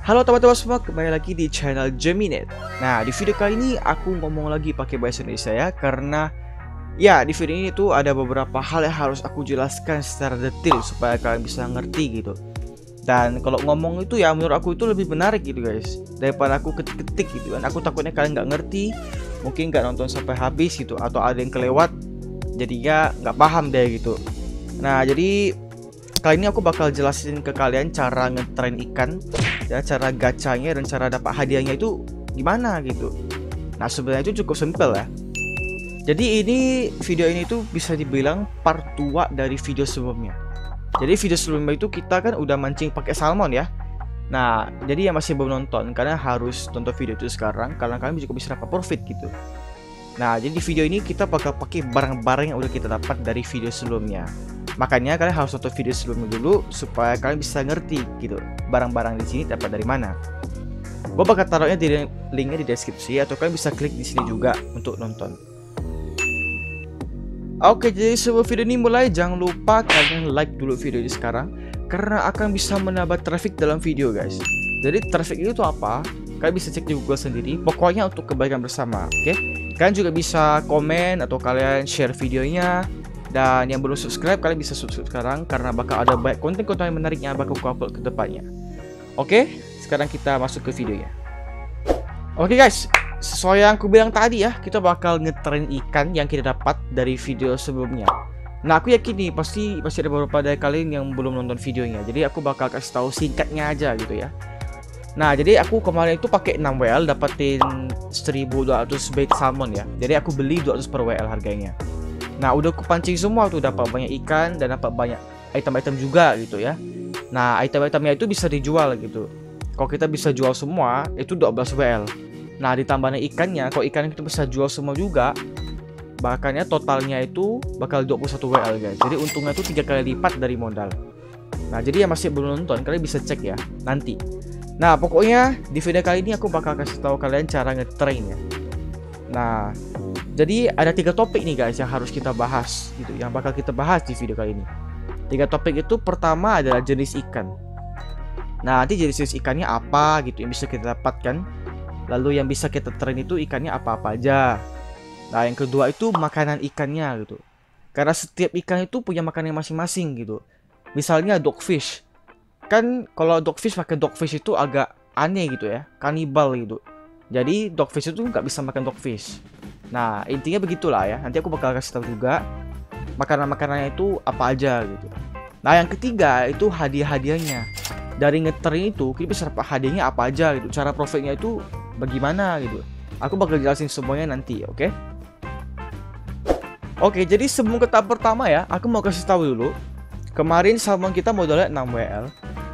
Halo teman-teman semua, kembali lagi di channel Geminate. Nah, di video kali ini aku ngomong lagi pakai bahasa Indonesia ya, karena ya di video ini tuh ada beberapa hal yang harus aku jelaskan secara detail supaya kalian bisa ngerti gitu. Dan kalau ngomong itu ya menurut aku itu lebih menarik gitu guys, daripada aku ketik-ketik gitu kan. Aku takutnya kalian nggak ngerti, mungkin nggak nonton sampai habis gitu, atau ada yang kelewat jadinya nggak paham deh gitu. Nah, jadi kali ini aku bakal jelasin ke kalian cara ngetrain ikan ya, cara gacanya dan cara dapat hadiahnya itu gimana gitu. Nah, sebenarnya itu cukup simpel ya. Jadi video ini tuh bisa dibilang part 2 dari video sebelumnya. Jadi video sebelumnya itu kita kan udah mancing pakai salmon ya. Nah, jadi yang masih belum nonton karena harus tonton video itu sekarang, karena kalian juga bisa dapat profit gitu. Nah, jadi di video ini kita bakal pakai barang-barang yang udah kita dapat dari video sebelumnya. Makanya kalian harus nonton video sebelumnya dulu supaya kalian bisa ngerti gitu barang-barang di sini dapat dari mana. Gue bakal taruhnya di linknya di deskripsi, atau kalian bisa klik di sini juga untuk nonton. Oke, jadi sebelum video ini mulai, jangan lupa kalian like dulu video ini sekarang, karena akan bisa menambah traffic dalam video guys. Jadi traffic itu apa? Kalian bisa cek di Google sendiri. Pokoknya untuk kebaikan bersama, oke? Kalian juga bisa komen atau kalian share videonya. Dan yang belum subscribe, kalian bisa subscribe sekarang, karena bakal ada banyak konten-konten yang menarik yang bakal aku upload ke depannya. Oke, sekarang kita masuk ke videonya. Oke guys, sesuai yang aku bilang tadi ya, kita bakal ngetrain ikan yang kita dapat dari video sebelumnya. Nah, aku yakin nih pasti ada beberapa dari kalian yang belum nonton videonya. Jadi aku bakal kasih tahu singkatnya aja gitu ya. Nah, jadi aku kemarin itu pakai 6 WL dapetin 1200 bait salmon ya. Jadi aku beli 200 per WL harganya. Nah, udah aku pancing semua tuh, dapat banyak ikan dan dapat banyak item-item juga gitu ya. Nah, item-itemnya itu bisa dijual gitu. Kalau kita bisa jual semua, itu 12 WL. Nah, ditambahnya ikannya, kalau ikan kita bisa jual semua juga, bahkannya totalnya itu bakal 21 WL guys. Jadi untungnya itu 3 kali lipat dari modal. Nah, jadi yang masih belum nonton, kalian bisa cek ya nanti. Nah, pokoknya di video kali ini aku bakal kasih tahu kalian cara ngetrain ya. Nah, jadi ada 3 topik nih guys yang harus kita bahas gitu, yang bakal kita bahas di video kali ini. 3 topik itu, pertama adalah jenis ikan. Nah, nanti jenis ikannya apa gitu yang bisa kita dapatkan. Lalu yang bisa kita train itu ikannya apa-apa aja. Nah, yang kedua itu makanan ikannya gitu. Karena setiap ikan itu punya makanan masing-masing gitu. Misalnya dogfish. Kan kalau dogfish pakai dogfish itu agak aneh gitu ya, kanibal gitu. Jadi dogfish itu nggak bisa makan dogfish. Nah, intinya begitulah ya. Nanti aku bakal kasih tahu juga makanan-makanannya itu apa aja gitu. Nah, yang ketiga itu hadiah-hadiahnya. Dari ngetrain itu kita bisa dapat hadiahnya apa aja gitu. Cara profitnya itu bagaimana gitu. Aku bakal jelasin semuanya nanti, oke? Oke, jadi sebelum ke tahap pertama ya, aku mau kasih tahu dulu. Kemarin salmon kita modalnya 6 WL.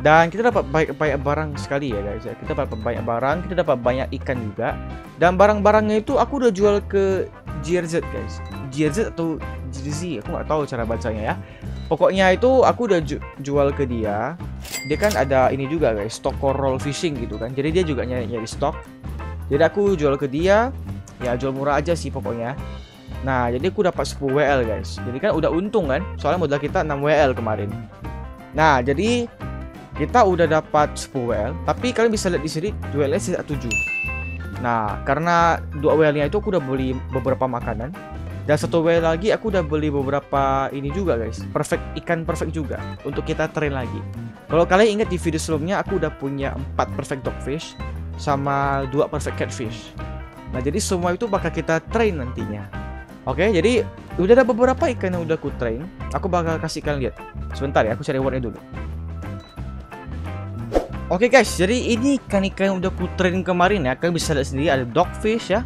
Dan kita dapat banyak barang sekali ya guys ya. Kita dapat banyak barang, kita dapat banyak ikan juga. Dan barang-barangnya itu aku udah jual ke GRZ guys. GRZ atau GRZ, aku nggak tahu cara bacanya ya. Pokoknya itu aku udah jual ke dia. Dia kan ada ini juga guys, stok coral fishing gitu kan. Jadi dia juga nyari stok. Jadi aku jual ke dia. Ya jual murah aja sih pokoknya. Nah, jadi aku dapat 10 WL guys. Jadi kan udah untung kan. Soalnya modal kita 6 WL kemarin. Nah, jadi kita udah dapat 10 WL, tapi kalian bisa lihat di sini WL-nya sisa 7. Nah, karena 2 WL-nya itu aku udah beli beberapa makanan, dan 1 WL lagi aku udah beli beberapa ini juga guys, ikan perfect juga untuk kita train lagi. Kalau kalian ingat di video sebelumnya aku udah punya 4 perfect dogfish sama 2 perfect catfish. Nah, jadi semua itu bakal kita train nantinya. Oke, jadi udah ada beberapa ikan yang udah aku train. Aku bakal kasih kalian lihat. Sebentar ya, aku cari wordnya dulu. Oke guys, jadi ini ikan-ikan yang udah ku train kemarin ya. Kalian bisa lihat sendiri ada dogfish ya.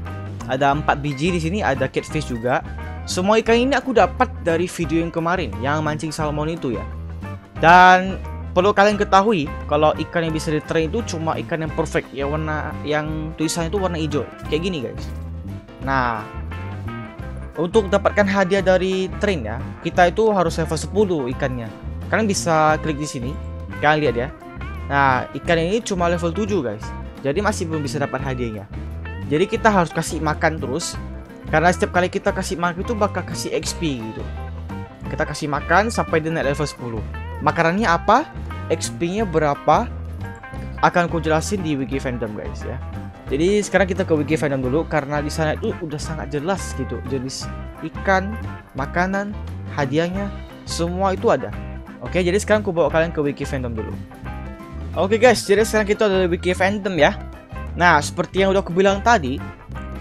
Ada 4 biji di sini, ada catfish juga. Semua ikan ini aku dapat dari video yang kemarin, yang mancing salmon itu ya. Dan perlu kalian ketahui, kalau ikan yang bisa di train itu cuma ikan yang perfect, ya warna yang tulisannya itu warna hijau, kayak gini guys. Nah, untuk dapatkan hadiah dari train ya, kita itu harus level 10 ikannya. Kalian bisa klik di sini, kalian lihat ya. Nah, ikan ini cuma level 7 guys. Jadi masih belum bisa dapat hadiahnya. Jadi kita harus kasih makan terus. Karena setiap kali kita kasih makan itu bakal kasih XP gitu. Kita kasih makan sampai dia naik level 10. Makanannya apa? XP-nya berapa? akan ku jelasin di wiki fandom guys ya. Jadi sekarang kita ke wiki fandom dulu karena di sana itu udah sangat jelas gitu jenis ikan, makanan, hadiahnya, semua itu ada. Oke, jadi sekarang ku bawa kalian ke wiki fandom dulu. Oke guys, jadi sekarang kita ada di wiki fandom ya. Nah, seperti yang udah aku bilang tadi,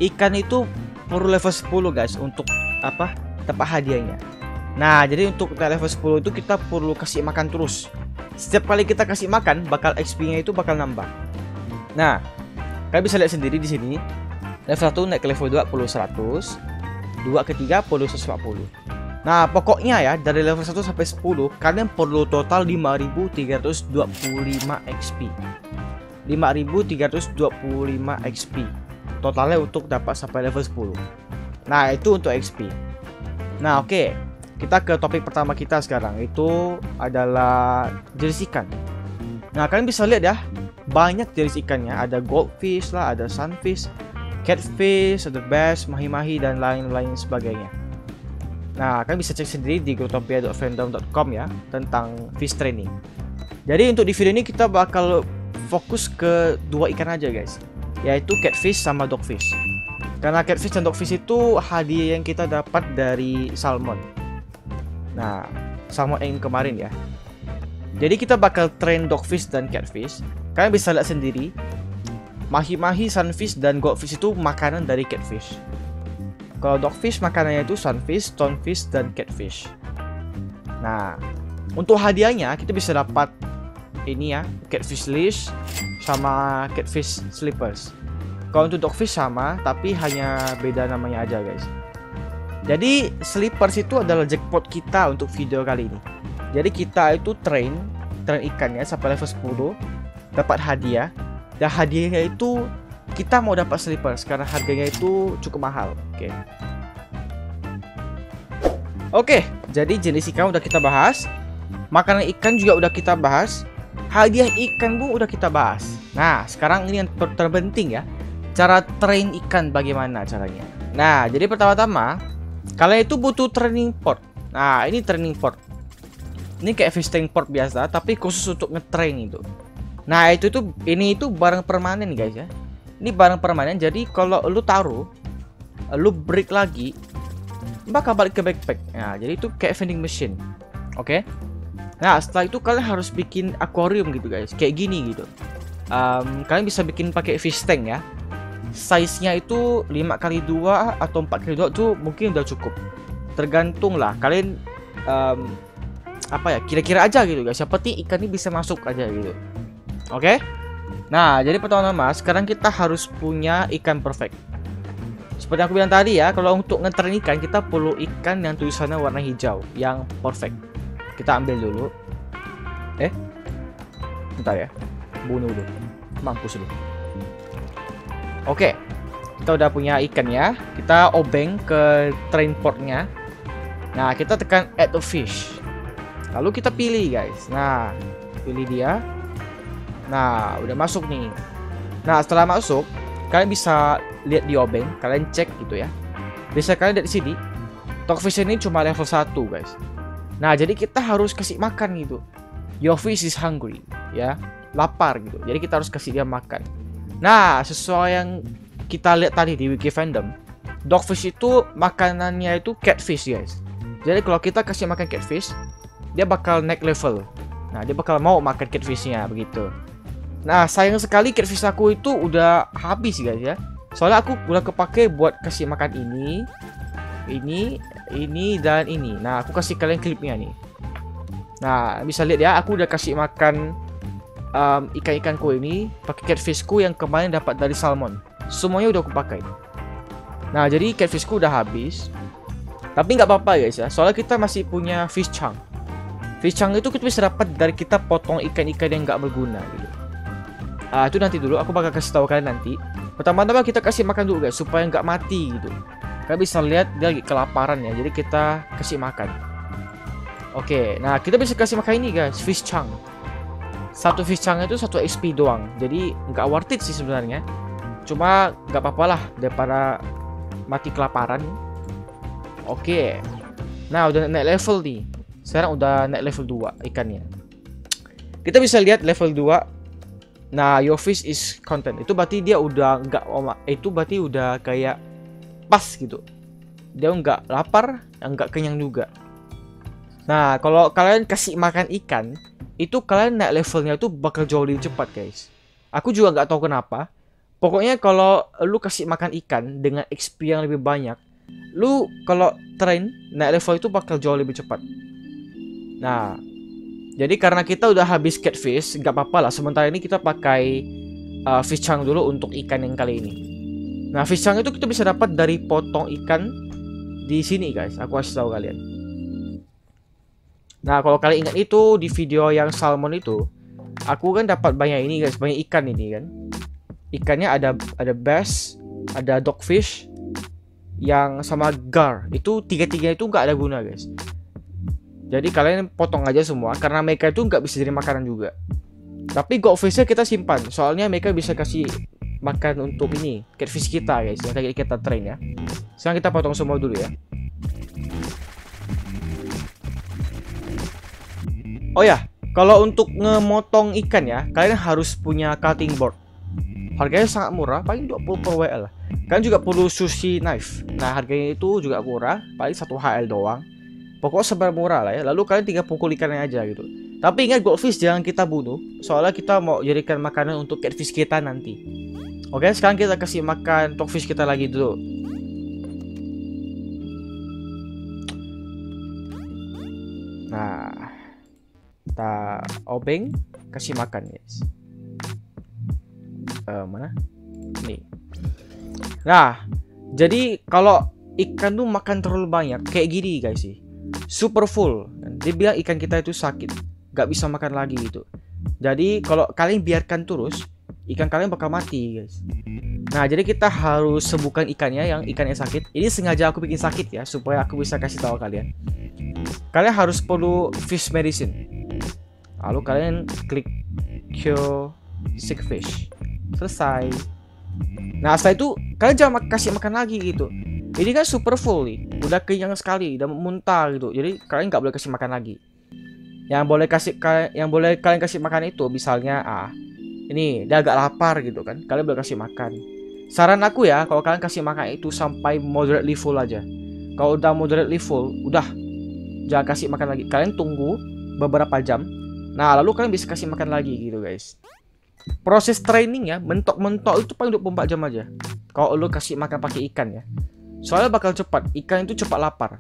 ikan itu perlu level 10 guys untuk apa? Dapat hadiahnya. Nah, jadi untuk level 10 itu kita perlu kasih makan terus. Setiap kali kita kasih makan, bakal XP-nya itu bakal nambah. Nah, kalian bisa lihat sendiri di sini. Level 1 naik ke level 2 perlu 100, 2 ke 3 perlu 140. Nah, pokoknya ya dari level 1 sampai 10 kalian perlu total 5325 XP. 5325 XP totalnya untuk dapat sampai level 10. Nah, itu untuk XP. Nah, oke. Kita ke topik pertama kita sekarang, itu adalah jenis ikan. Nah, kalian bisa lihat ya, banyak jenis ikannya. Ada goldfish lah, ada sunfish, catfish, ada bass, mahi-mahi, dan lain-lain sebagainya. Nah, kalian bisa cek sendiri di growtopia.fandom.com ya, tentang fish training. Jadi untuk di video ini kita bakal fokus ke dua ikan aja guys, yaitu catfish sama dogfish. Karena catfish dan dogfish itu hadiah yang kita dapat dari salmon. Nah, salmon yang kemarin ya. Jadi kita bakal train dogfish dan catfish. Kalian bisa lihat sendiri, mahi-mahi, sunfish, dan goldfish itu makanan dari catfish. Kalau dogfish makanannya itu sunfish, stonefish, dan catfish. Nah, untuk hadiahnya kita bisa dapat ini ya, catfish leash sama catfish slippers. Kalau untuk dogfish sama, tapi hanya beda namanya aja guys. Jadi slippers itu adalah jackpot kita untuk video kali ini. Jadi kita itu train ikannya sampai level 10, dapat hadiah. Dan hadiahnya itu kita mau dapat slippers karena harganya itu cukup mahal. Oke, jadi jenis ikan udah kita bahas, makanan ikan juga udah kita bahas, hadiah ikan pun udah kita bahas. Nah, sekarang ini yang terpenting ya, cara train ikan bagaimana caranya. Nah, jadi pertama-tama kalian itu butuh training port. Nah, ini training port. Ini kayak fish tank port biasa, tapi khusus untuk ngetrain itu. Nah, ini itu barang permanen guys ya. Ini barang permanen, jadi kalau lu taruh, lu break lagi, bakal balik ke backpack. Nah, jadi itu kayak vending machine. Oke. Nah, setelah itu kalian harus bikin akuarium gitu guys, kayak gini gitu. Kalian bisa bikin pakai fish tank ya. Size-nya itu 5x2 atau 4x2 tuh mungkin udah cukup. Tergantung lah kalian apa ya, kira-kira aja gitu guys. Yang penting ikan ini bisa masuk aja gitu. Oke? Nah, jadi pertama-tama sekarang kita harus punya ikan perfect. Seperti yang aku bilang tadi ya, kalau untuk ngetrain ikan kita perlu ikan yang tulisannya warna hijau, yang perfect. Kita ambil dulu. Bentar ya. Bunuh dulu. Mampus dulu. Oke, kita udah punya ikannya. Kita obeng ke train portnya. Nah, kita tekan add a fish. Lalu kita pilih guys. Nah, pilih dia. Nah, udah masuk nih. Nah, setelah masuk, kalian bisa lihat di obeng. Kalian cek gitu ya. Bisa kalian lihat di sini, dogfish ini cuma level 1 guys. Nah, jadi kita harus kasih makan gitu. Your fish is hungry ya, lapar gitu. Jadi kita harus kasih dia makan. Nah, sesuai yang kita lihat tadi di wiki fandom, dogfish itu makanannya itu catfish guys. Jadi kalau kita kasih makan catfish, dia bakal naik level. Nah, dia bakal mau makan catfishnya begitu. Nah, sayang sekali catfish aku itu udah habis guys ya. Soalnya aku udah kepake buat kasih makan ini, dan ini. Nah, aku kasih kalian klipnya nih. Nah, bisa lihat ya, aku udah kasih makan ikan-ikanku ini pakai catfishku yang kemarin dapat dari salmon. Semuanya udah aku pakai. Nah, jadi catfishku udah habis. Tapi nggak apa-apa guys ya, soalnya kita masih punya fish chunk. Fish chunk itu kita bisa dapat dari kita potong ikan-ikan yang nggak berguna gitu. Itu nanti dulu, aku bakal kasih tahu kalian nanti. Pertama-tama kita kasih makan dulu guys, supaya nggak mati gitu. Kalian bisa lihat dia lagi kelaparan ya, jadi kita kasih makan. Oke, nah kita bisa kasih makan ini guys, fish chunk. Satu fish chunk itu 1 XP doang, jadi nggak worth it sih sebenarnya. Cuma nggak apa-apa lah daripada mati kelaparan. Oke, nah udah naik level nih. Sekarang udah naik level 2 ikannya. Kita bisa lihat level 2 Nah, your fish is content. Itu berarti dia udah nggak itu berarti udah kayak pas gitu. Dia nggak lapar, nggak kenyang juga. Nah, kalau kalian kasih makan ikan, itu kalian naik levelnya itu bakal jauh lebih cepat, guys. Aku juga nggak tahu kenapa. Pokoknya kalau lu kasih makan ikan dengan XP yang lebih banyak, lu kalau train naik level itu bakal jauh lebih cepat. Nah, jadi karena kita udah habis catfish, nggak apa-apa lah. Sementara ini kita pakai fish chunk dulu untuk ikan yang kali ini. Nah, fish chunk itu kita bisa dapat dari potong ikan di sini, guys. Aku kasih tahu kalian. Nah, kalau kalian ingat itu di video yang salmon itu, aku kan dapat banyak ini, guys, banyak ikan ini kan. Ikannya ada bass, ada dogfish, yang sama gar. Itu tiga-tiga itu nggak ada guna, guys. Jadi kalian potong aja semua karena mereka itu nggak bisa jadi makanan juga. Tapi goldfishnya kita simpan, soalnya mereka bisa kasih makan untuk ini catfish kita, guys, yang tadi kita train ya. Sekarang kita potong semua dulu ya. Oh ya, kalau untuk ngemotong ikan ya, kalian harus punya cutting board. Harganya sangat murah, paling 20 per WL. Kalian juga perlu sushi knife. Nah, harganya itu juga murah, paling 1 HL doang. Pokoknya sebar murah lah ya. Lalu kalian tinggal pukul ikannya aja gitu. Tapi ingat, goldfish jangan kita bunuh, soalnya kita mau jadikan makanan untuk catfish kita nanti. Oke, sekarang kita kasih makan dogfish kita lagi dulu. Nah, kita obeng, kasih makan, guys. Mana? Nih. Nah, jadi kalau ikan tuh makan terlalu banyak kayak gini, guys sih. Super full. Dia bilang ikan kita itu sakit, gak bisa makan lagi gitu. Jadi kalau kalian biarkan terus, ikan kalian bakal mati, guys. Nah, jadi kita harus sembuhkan ikannya yang sakit. Ini sengaja aku bikin sakit ya, supaya aku bisa kasih tahu kalian. Kalian harus perlu fish medicine. Lalu kalian klik cure sick fish. Selesai. Nah, setelah itu kalian jangan kasih makan lagi gitu. Ini kan super full nih, udah kenyang sekali, udah muntah gitu. Jadi kalian nggak boleh kasih makan lagi. Yang boleh kalian kasih makan itu misalnya ini dia agak lapar gitu kan, kalian boleh kasih makan. Saran aku ya, kalau kalian kasih makan itu sampai moderately full aja. Kalau udah moderately full, udah jangan kasih makan lagi. Kalian tunggu beberapa jam. Nah, lalu kalian bisa kasih makan lagi gitu, guys. Proses training ya, mentok-mentok itu paling 24 jam aja. Kalau lu kasih makan pakai ikan ya. Soalnya bakal cepat, ikan itu cepat lapar.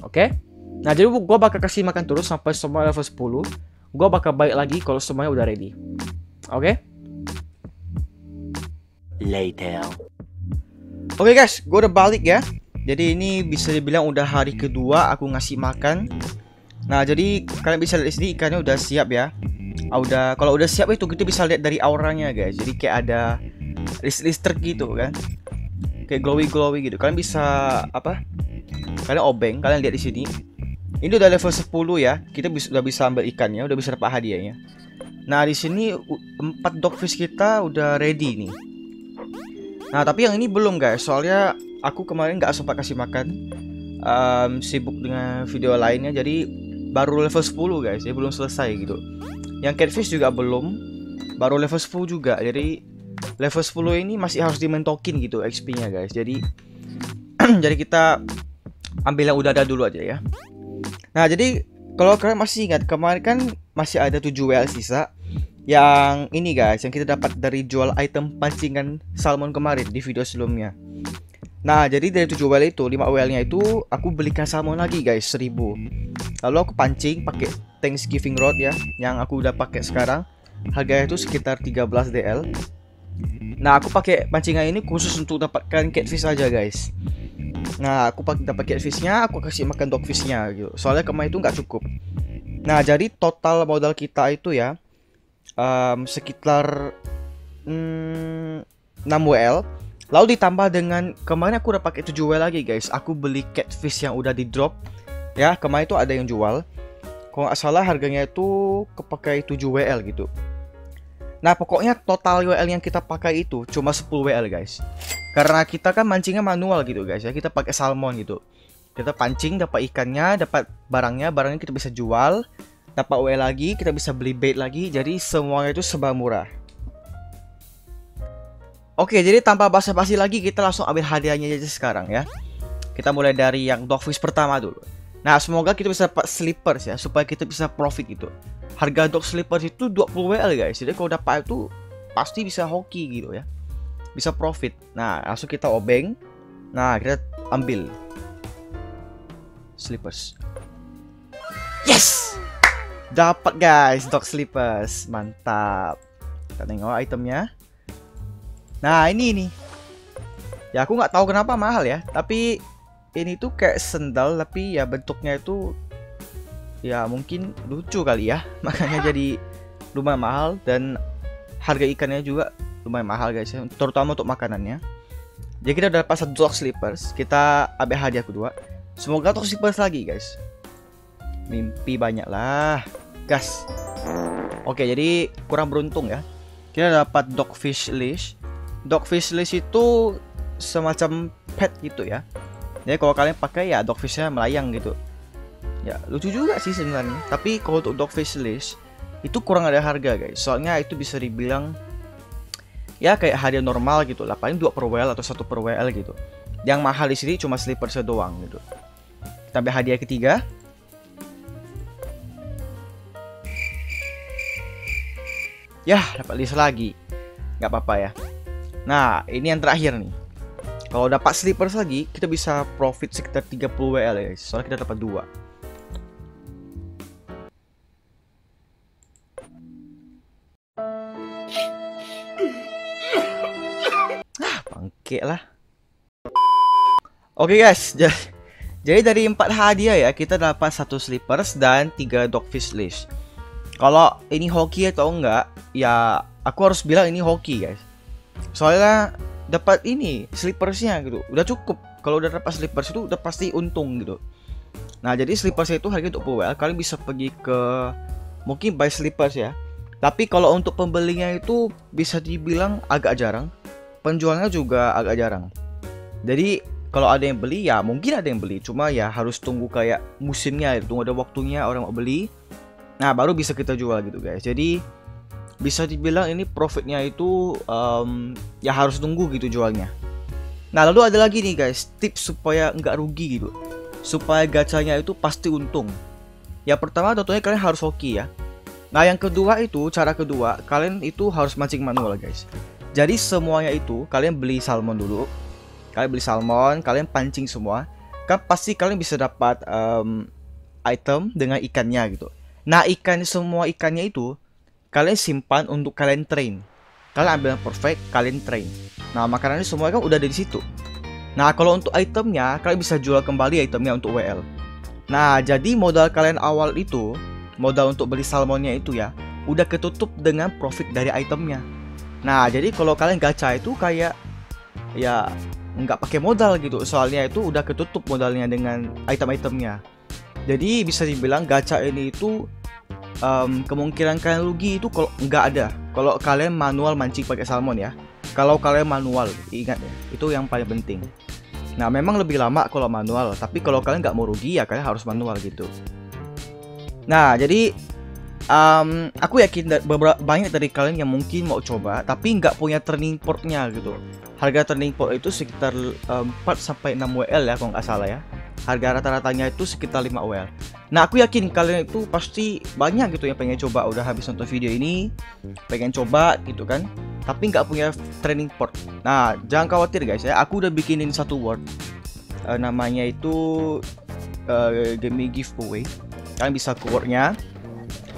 Oke? Nah, jadi gua bakal kasih makan terus sampai semua level 10. Gua bakal balik lagi kalau semuanya udah ready. Oke? Later. Oke, guys, gua udah balik ya. Jadi ini bisa dibilang udah hari kedua aku ngasih makan. Nah, jadi kalian bisa lihat di sini ikannya udah siap ya. Kalau udah siap itu kita bisa lihat dari auranya, guys. Jadi kayak ada listrik gitu kan. Kayak glowy gitu. Kalian bisa kalian obeng, kalian lihat di sini. Ini udah level 10 ya. Kita udah bisa ambil ikannya, udah bisa dapat hadiahnya. Nah, di sini 4 dogfish kita udah ready nih. Nah, tapi yang ini belum, guys. Soalnya aku kemarin nggak sempat kasih makan. Sibuk dengan video lainnya, jadi baru level 10, guys. Dia belum selesai gitu. Yang catfish juga belum, baru level 10 juga. Jadi level 10 ini masih harus dimentokin gitu XP-nya, guys. Jadi jadi kita ambil yang udah ada dulu aja ya. Nah, jadi kalau kalian masih ingat, kemarin kan masih ada 7 WL sisa. Yang ini, guys, yang kita dapat dari jual item pancingan salmon kemarin di video sebelumnya. Nah, jadi dari 7 WL itu, 5 WL-nya itu aku belikan salmon lagi, guys, 1000. Lalu aku pancing pakai Thanksgiving rod ya, yang aku udah pakai sekarang. Harganya itu sekitar 13 DL. Nah, aku pakai pancingan ini khusus untuk dapatkan catfish aja, guys. Nah, aku dapat catfishnya, aku kasih makan dogfishnya gitu. Soalnya kemarin itu nggak cukup. Nah, jadi total modal kita itu ya sekitar 6 WL. Lalu ditambah dengan kemarin aku udah pakai 7 WL lagi, guys. Aku beli catfish yang udah di drop. Ya, kemarin itu ada yang jual. Kalau nggak salah harganya itu kepakai 7 WL gitu. Nah, pokoknya total WL yang kita pakai itu cuma 10 WL, guys. Karena kita kan mancingnya manual gitu, guys ya. Kita pakai salmon gitu. Kita pancing, dapat ikannya, dapat barangnya kita bisa jual. dapat WL lagi, kita bisa beli bait lagi. Jadi semuanya itu serba murah. Oke, jadi tanpa basa-basi lagi, kita langsung ambil hadiahnya aja sekarang ya. Kita mulai dari yang dogfish pertama dulu. Nah, semoga kita bisa dapat slippers ya, supaya kita bisa profit gitu. Harga dog slippers itu 20 WL guys. Jadi kalau dapat itu pasti bisa hoki gitu ya. Bisa profit. Nah, langsung kita obeng. Nah, kita ambil slippers. Yes! Dapat guys, dog slippers. Mantap. Kita tengok itemnya. Nah, ini nih. Ya, aku nggak tahu kenapa mahal ya, tapi ini tuh kayak sendal, tapi ya bentuknya itu ya mungkin lucu kali ya, makanya jadi lumayan mahal. Dan harga ikannya juga lumayan mahal guys ya, terutama untuk makanannya. Jadi kita udah dapat satu dog slippers, kita ambil hadiah kedua. Semoga dog slippers lagi guys. Mimpi banyak lah, gas. Oke, jadi kurang beruntung ya. Kita dapat dogfish leash. Dogfish leash itu semacam pet gitu ya. Jadi kalau kalian pakai ya dogfishnya melayang gitu. Ya lucu juga sih sebenarnya. Tapi kalau untuk dogfish leash itu kurang ada harga guys. Soalnya itu bisa dibilang ya kayak hadiah normal gitu lah. Paling 2 per WL atau 1 per WL gitu. Yang mahal di sini cuma slippersnya doang gitu. Kita ambil hadiah ketiga. Ya dapat leash lagi. Nggak apa-apa ya. Nah ini yang terakhir nih. Kalau dapat slippers lagi, kita bisa profit sekitar 30 WL ya guys. Soalnya kita dapat 2. Bangke lah. Oke guys, jadi dari 4 hadiah ya, kita dapat 1 slippers dan 3 dogfish leash. Kalau ini hoki atau enggak, ya aku harus bilang ini hoki guys. Soalnya dapat ini slippersnya gitu, udah cukup. Kalau udah dapat slippers itu udah pasti untung gitu. Nah jadi slippersnya itu harga untuk WL, kalian bisa pergi ke mungkin buy slippers ya. Tapi kalau untuk pembelinya itu bisa dibilang agak jarang, penjualnya juga agak jarang. Jadi kalau ada yang beli ya mungkin ada yang beli, cuma ya harus tunggu kayak musimnya, tunggu ada waktunya orang mau beli. Nah baru bisa kita jual gitu guys. Jadi bisa dibilang ini profitnya itu ya harus tunggu gitu jualnya. Nah lalu ada lagi nih guys, tips supaya nggak rugi gitu, supaya gacanya itu pasti untung. Ya pertama tentunya kalian harus hoki ya. Nah yang kedua itu, cara kedua, kalian itu harus mancing manual guys. Jadi semuanya itu kalian beli salmon dulu. Kalian beli salmon, kalian pancing semua. Kan pasti kalian bisa dapat item dengan ikannya gitu. Nah ikan, semua ikannya itu kalian simpan untuk kalian train. Kalian ambil yang perfect, kalian train. Nah makanannya semua kan udah ada di situ. Nah kalau untuk itemnya, kalian bisa jual kembali itemnya untuk WL. Nah jadi modal kalian awal itu, modal untuk beli salmonnya itu ya, udah ketutup dengan profit dari itemnya. Nah jadi kalau kalian gacha itu kayak ya nggak pakai modal gitu, soalnya itu udah ketutup modalnya dengan item-itemnya. Jadi bisa dibilang gacha ini itu kemungkinan kalian rugi itu kalau nggak ada. Kalau kalian manual mancing pakai salmon ya. Kalau kalian manual, ingat ya, itu yang paling penting. Nah memang lebih lama kalau manual, tapi kalau kalian nggak mau rugi ya kalian harus manual gitu. Nah jadi aku yakin banyak dari kalian yang mungkin mau coba tapi nggak punya turning portnya gitu. Harga turning port itu sekitar 4-6 WL ya kalau nggak salah ya. Harga rata-ratanya itu sekitar 5 WL. Nah aku yakin kalian itu pasti banyak gitu yang pengen coba, udah habis nonton video ini pengen coba gitu kan, tapi nggak punya training port. Nah jangan khawatir guys ya, aku udah bikinin satu word, namanya itu Game Giveaway. Kalian bisa ke wordnya.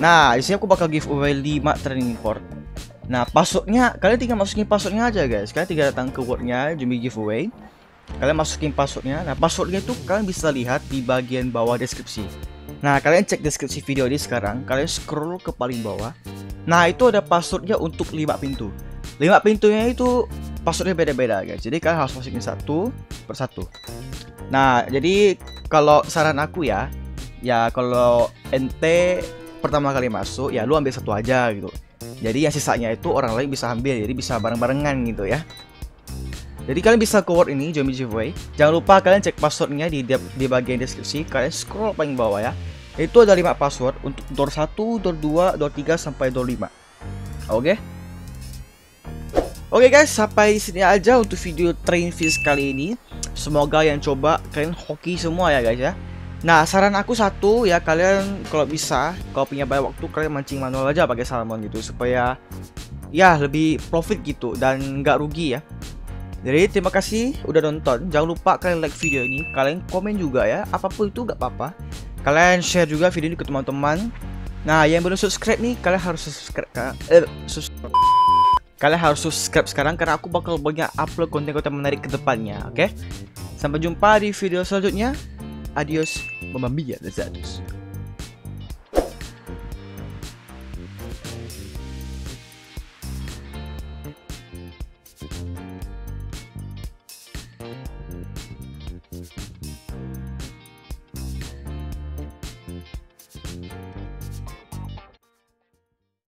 Nah di sini aku bakal giveaway 5 training port. Nah passwordnya kalian tinggal masukin passwordnya aja guys. Kalian tinggal datang ke wordnya Game Giveaway, kalian masukin passwordnya. Nah passwordnya itu kalian bisa lihat di bagian bawah deskripsi. Nah kalian cek deskripsi video ini sekarang, kalian scroll ke paling bawah. Nah itu ada passwordnya untuk 5 pintu. 5 pintunya itu passwordnya beda-beda guys. Jadi kalian harus masukin satu per satu. Nah jadi kalau saran aku ya kalau ente pertama kali masuk ya lu ambil satu aja gitu. Jadi yang sisanya itu orang lain bisa ambil, jadi bisa bareng-barengan gitu ya. Jadi kalian bisa ke word ini, Game Giveaway. Jangan lupa kalian cek passwordnya di bagian deskripsi. Kalian scroll paling bawah ya. Itu ada 5 password untuk door 1, door 2, door 3 sampai door 5. Oke. Oke guys, sampai sini aja untuk video train fish kali ini. Semoga yang coba kalian hoki semua ya guys ya. Nah, saran aku satu ya, kalian kalau bisa, kalau punya banyak waktu, kalian mancing manual aja pakai salmon gitu, supaya ya lebih profit gitu dan nggak rugi ya. Jadi terima kasih udah nonton. Jangan lupa kalian like video ini, kalian komen juga ya, apapun itu nggak apa-apa. Kalian share juga video ini ke teman-teman. Nah, yang belum subscribe nih, kalian harus subscribe. Kalian harus subscribe sekarang karena aku bakal banyak upload konten-konten menarik ke depannya, oke? Sampai jumpa di video selanjutnya. Adios, mamma mia, lezados.